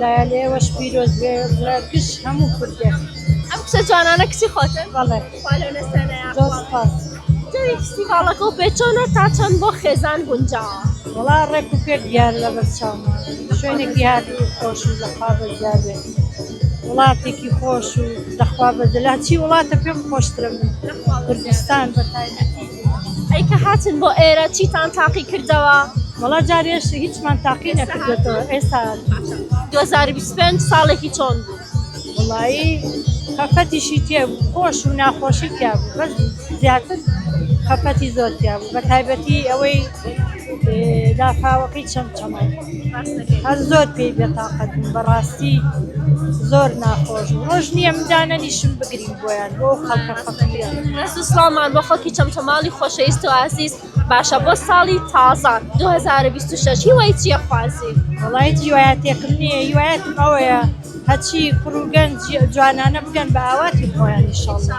لایە لێوەش پیرۆز بێ گشت هەموو کوردێک ئەم کچە جوانانە کچی خۆتن بەڵێ خوا لەو نەستانەیە زۆر سپاس جەوی فستیڤالەکە و پێچۆنە تا چەند بۆ خێزان گونجاوە وڵا ڕێک و پێک دیار لە بەرچاومە شوێنێکی هاتی خۆش و لەخوا بەزیار بێت وڵاتێکی خۆش و لەخوا بەزەلا چی وڵاتە پێم خۆشترە من کوردستان بەتایبەتی ئەی کە هاتن بۆ ئێرە چیتان تاقی کردەوە وڵا جارێش هیچمان تاقی نەکردێتەوە ئێستا 2025 ساڵێکی چۆن بوو وڵایی خەفەتیشی تێبوو خۆش و ناخۆشی تیابوو بەس زیاتر خەفەتی زۆر تیابوو بە تایبەتی ئەوەی دافاوەقی چەمچەمان هەر زۆر پێی بێتاقەت بووم بەڕاستی زۆر ناخۆش بوو ڕۆژ نییە مندانە نیشم بگرین بۆیان بۆ خەڵکە فەقیرە ڕست و سڵامان بۆ خەڵکی چەمچەماڵی خۆشەویست و ئازیز باشە بۆ ساڵی تازە 2026 هیوای چییە خوازی وڵای هیوایەتێکم نییە هیوایەتم ئەوەیە هەچی کوڕ و گەنج جوانانە بگەن بە ئاواتی خۆیان ئینشاڵڵا